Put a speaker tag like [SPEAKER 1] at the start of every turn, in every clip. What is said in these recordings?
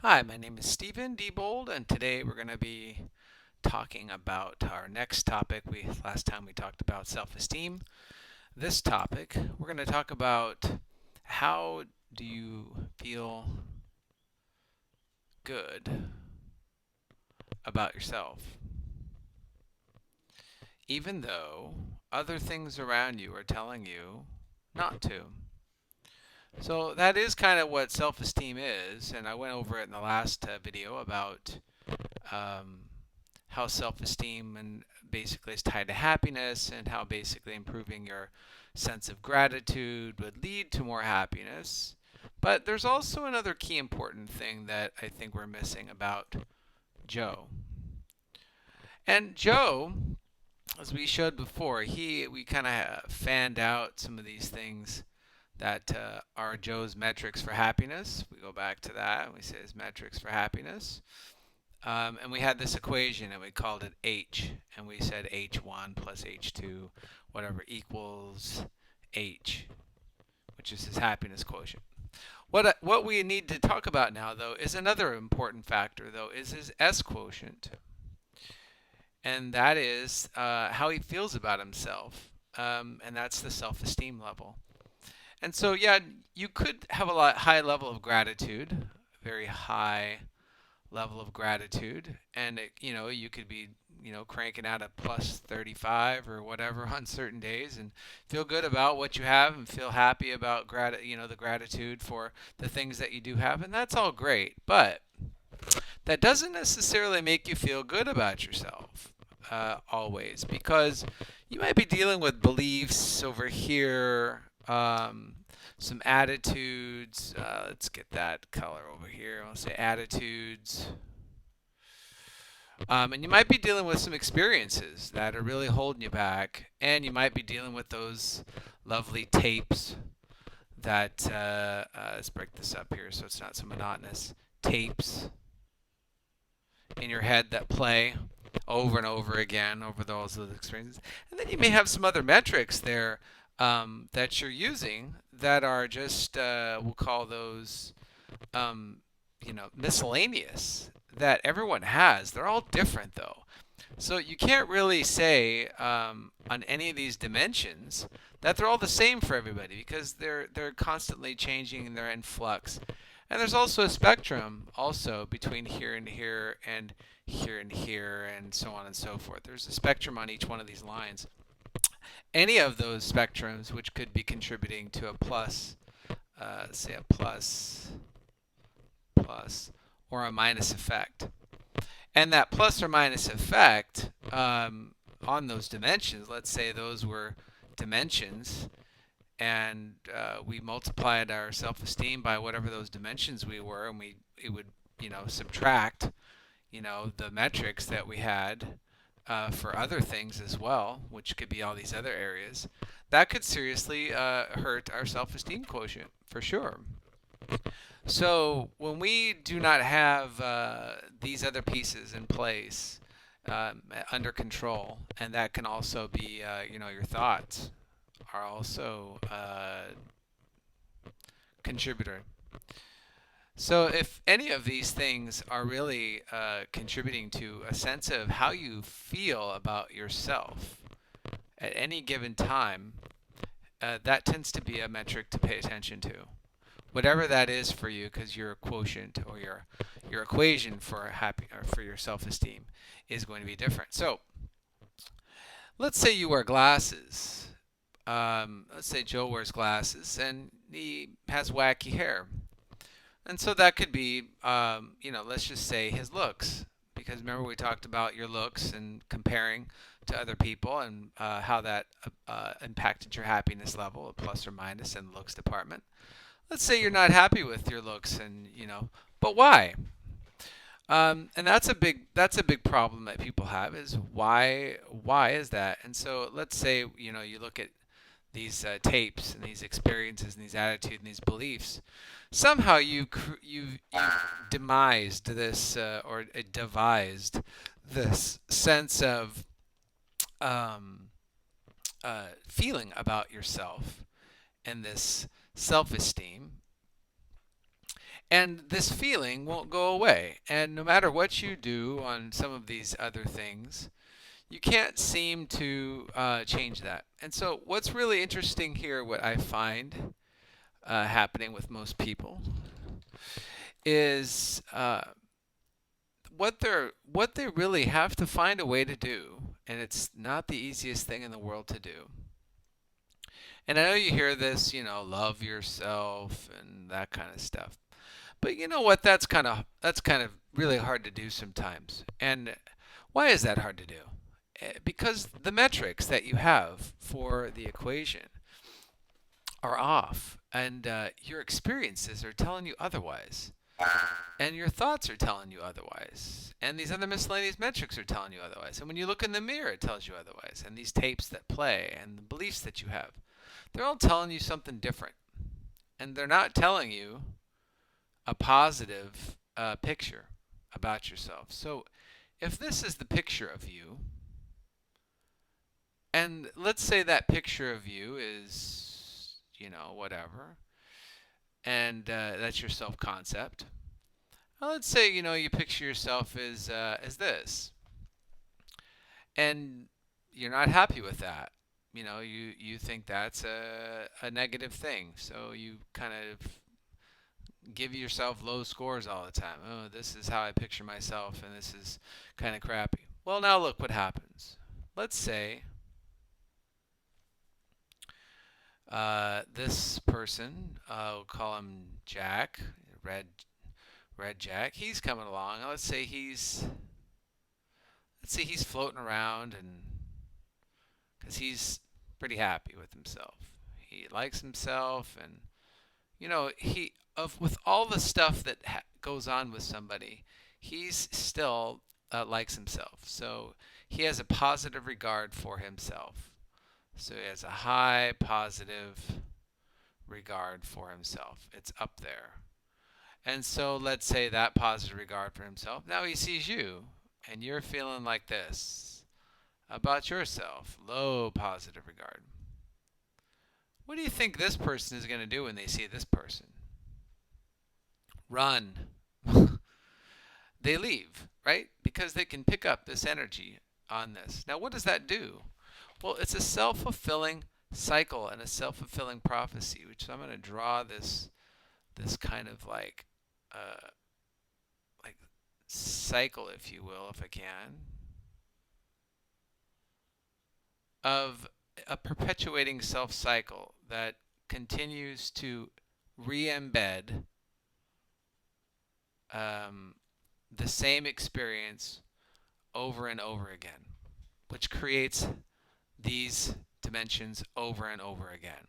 [SPEAKER 1] Hi, my name is Stephen Diebold, and today we're going to be talking about our next topic. Last time we talked about self-esteem. This topic, we're going to talk about how do you feel good about yourself, even though other things around you are telling you not to. So that is kind of what self-esteem is, and I went over it in the last video about um, how self-esteem and basically is tied to happiness, and how basically improving your sense of gratitude would lead to more happiness. But there's also another key important thing that I think we're missing about Joe. And Joe, as we showed before, we kind of fanned out some of these things that are Joe's metrics for happiness. We go back to that and we say his metrics for happiness. And we had this equation and we called it H. And we said H1 plus H2, whatever, equals H, which is his happiness quotient. What we need to talk about now, though, is another important factor, though, is his S quotient. And that is how he feels about himself. And that's the self-esteem level. And so, yeah, you could have high level of gratitude, very high level of gratitude, and you could be cranking out a plus 35 or whatever on certain days and feel good about what you have and feel happy about the gratitude for the things that you do have, and that's all great, but that doesn't necessarily make you feel good about yourself always, because you might be dealing with beliefs over here, some attitudes. Let's get that color over here. I'll say attitudes. And you might be dealing with some experiences that are really holding you back. And you might be dealing with those lovely tapes that, let's break this up here so it's not so monotonous. Tapes in your head that play over and over again over those experiences. And then you may have some other metrics there that you're using that are just, we'll call those, um, miscellaneous, that everyone has. They're all different though. So you can't really say on any of these dimensions that they're all the same for everybody, because they're constantly changing and they're in flux. And there's also a spectrum also between here and here and here and here and so on and so forth. There's a spectrum on each one of these lines. Any of those spectrums which could be contributing to a plus, say a plus, plus, or a minus effect. And that plus or minus effect on those dimensions, let's say those were dimensions, and we multiplied our self-esteem by whatever those dimensions we were, and it would subtract the metrics that we had for other things as well, which could be all these other areas. That could seriously hurt our self-esteem quotient for sure. So when we do not have these other pieces in place, under control, and that can also be, your thoughts are also contributor. So if any of these things are really contributing to a sense of how you feel about yourself at any given time, that tends to be a metric to pay attention to. Whatever that is for you, because your quotient or your equation for happy or for your self-esteem is going to be different. So let's say you wear glasses. Let's say Joe wears glasses and he has wacky hair. And so that could be, let's just say his looks. Because remember we talked about your looks and comparing to other people, and how that impacted your happiness level, a plus or minus in the looks department. Let's say you're not happy with your looks, and but why? And that's a big problem that people have, is why is that? And so let's say you look at these tapes and these experiences and these attitudes and these beliefs. Somehow you've demised this, or devised this sense of feeling about yourself and this self-esteem. And this feeling won't go away. And no matter what you do on some of these other things, you can't seem to change that. And so, what's really interesting here, what I find happening with most people, is what they really have to find a way to do, and it's not the easiest thing in the world to do. And I know you hear this, love yourself and that kind of stuff. But you know what? That's kind of really hard to do sometimes. And why is that hard to do? Because the metrics that you have for the equation are off, and your experiences are telling you otherwise, and your thoughts are telling you otherwise, and these other miscellaneous metrics are telling you otherwise. And when you look in the mirror, it tells you otherwise. And these tapes that play and the beliefs that you have, they're all telling you something different, and they're not telling you a positive picture about yourself. So, if this is the picture of you, and let's say that picture of you is, whatever, and that's your self concept. Well, let's say, you picture yourself as this, and you're not happy with that. You think that's a negative thing. So you kind of give yourself low scores all the time. Oh, this is how I picture myself, and this is kind of crappy. Well, now look what happens. Let's say this person, we'll call him Jack, Red Red Jack. He's coming along. Let's say he's floating around, and because he's pretty happy with himself, he likes himself, and he of with all the stuff that goes on with somebody, he's still likes himself. So he has a positive regard for himself. So he has a high positive regard for himself. It's up there. And so let's say that positive regard for himself. Now he sees you, and you're feeling like this about yourself, low positive regard. What do you think this person is going to do when they see this person? Run. They leave, right? Because they can pick up this energy on this. Now, what does that do? Well, it's a self-fulfilling cycle and a self-fulfilling prophecy, which I'm going to draw this kind of like cycle, if you will, if I can, of a perpetuating self cycle that continues to re-embed the same experience over and over again, which creates these dimensions over and over again.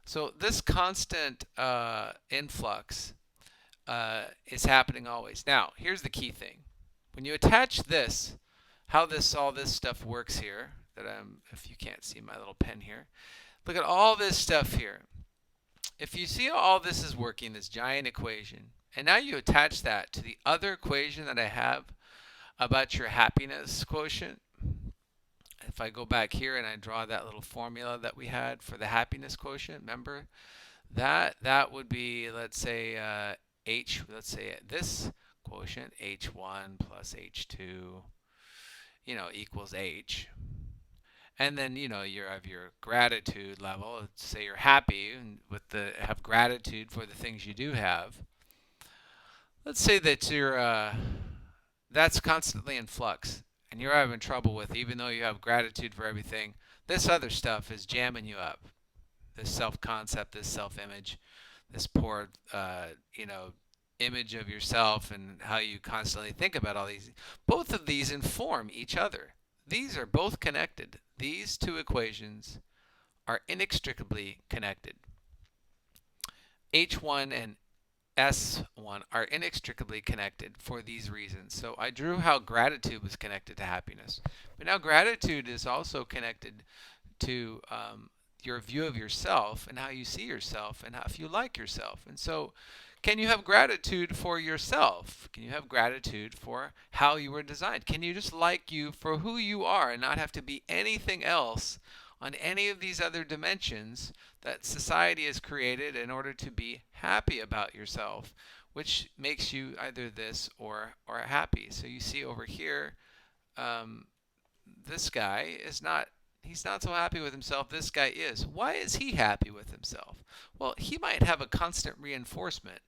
[SPEAKER 1] So this constant influx is happening always. Now, here's the key thing. When you attach this, how all this stuff works here, if you can't see my little pen here, look at all this stuff here. If you see how all this is working, this giant equation, and now you attach that to the other equation that I have about your happiness quotient. If I go back here and I draw that little formula that we had for the happiness quotient, remember that would be, let's say let's say this quotient, H1 plus H2, equals H. And then you have your gratitude level. Let's say you're happy and have gratitude for the things you do have. Let's say that that's constantly in flux, and you're having trouble with, even though you have gratitude for everything, this other stuff is jamming you up. This self-concept, this self-image, this poor, image of yourself, and how you constantly think about all these. Both of these inform each other. These are both connected. These two equations are inextricably connected. H1 and S1 are inextricably connected for these reasons. So I drew how gratitude was connected to happiness. But now gratitude is also connected to your view of yourself and how you see yourself and if you like yourself. And so can you have gratitude for yourself? Can you have gratitude for how you were designed? Can you just like you for who you are and not have to be anything else on any of these other dimensions that society has created in order to be happy about yourself, which makes you either this or happy. So you see over here, um, this guy is not. He's not so happy with himself. This guy is. Why is he happy with himself? Well, he might have a constant reinforcement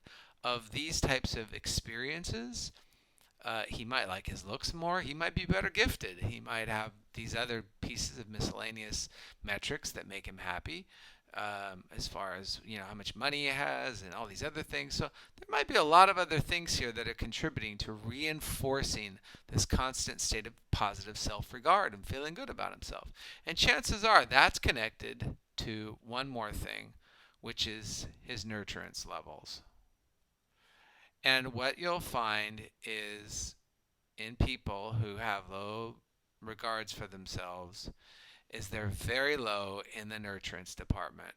[SPEAKER 1] of these types of experiences. He might like his looks more. He might be better gifted. He might have these other pieces of miscellaneous metrics that make him happy, as far as how much money he has and all these other things. So there might be a lot of other things here that are contributing to reinforcing this constant state of positive self-regard and feeling good about himself. And chances are that's connected to one more thing, which is his nurturance levels. And what you'll find is in people who have low regards for themselves is they're very low in the nurturance department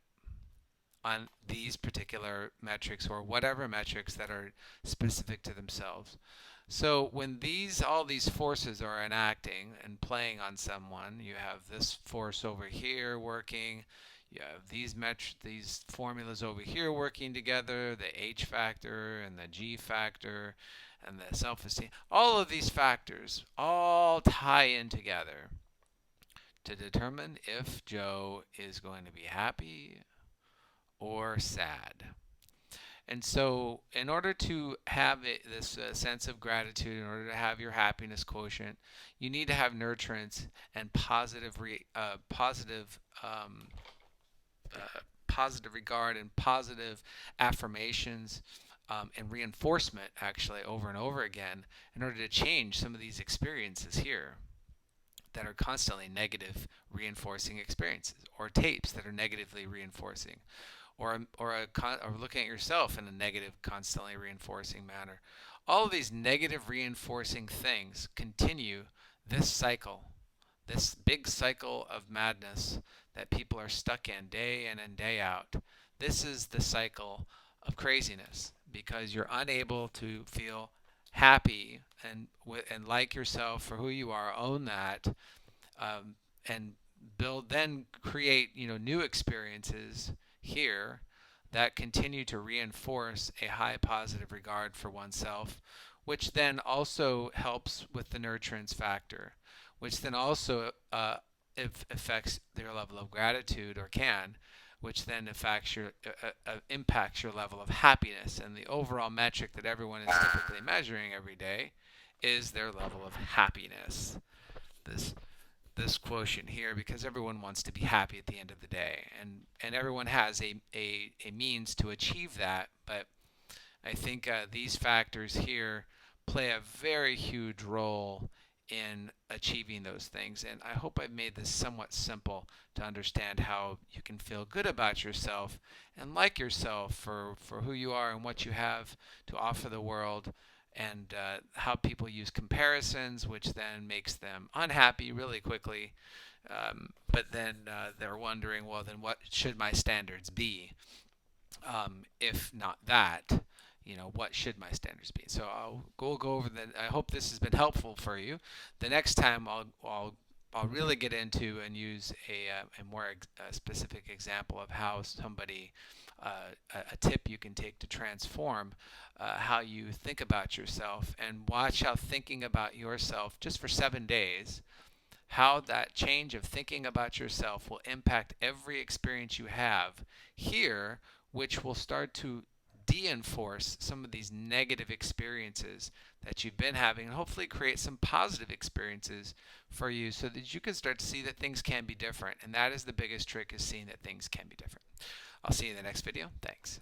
[SPEAKER 1] on these particular metrics or whatever metrics that are specific to themselves. So when all these forces are enacting and playing on someone, you have this force over here working, you have these formulas over here working together, the H factor and the G factor and the self-esteem. All of these factors all tie in together to determine if Joe is going to be happy or sad. And so in order to have this sense of gratitude, in order to have your happiness quotient, you need to have nurturance and positive regard and positive affirmations, and reinforcement actually over and over again in order to change some of these experiences here that are constantly negative reinforcing experiences, or tapes that are negatively reinforcing, or looking at yourself in a negative constantly reinforcing manner. All of these negative reinforcing things continue this cycle, this big cycle of madness that people are stuck in day in and day out. This is the cycle of craziness because you're unable to feel happy and like yourself for who you are, own that, and create new experiences here that continue to reinforce a high positive regard for oneself, which then also helps with the nurturance factor, which then also affects their level of gratitude, or can, which then impacts your level of happiness. And the overall metric that everyone is typically measuring every day is their level of happiness. This quotient here, because everyone wants to be happy at the end of the day, and everyone has a means to achieve that. But I think these factors here play a very huge role in achieving those things. And I hope I've made this somewhat simple to understand how you can feel good about yourself and like yourself for who you are and what you have to offer the world, and how people use comparisons, which then makes them unhappy really quickly. But then they're wondering, well, then what should my standards be? If not that, what should my standards be? So I'll go over that. I hope this has been helpful for you. The next time I'll really get into and use a more specific example of how somebody, a tip you can take to transform how you think about yourself, and watch how thinking about yourself just for 7 days, how that change of thinking about yourself will impact every experience you have here, which will start to de-enforce some of these negative experiences that you've been having, and hopefully create some positive experiences for you so that you can start to see that things can be different. And that is the biggest trick, is seeing that things can be different. I'll see you in the next video. Thanks.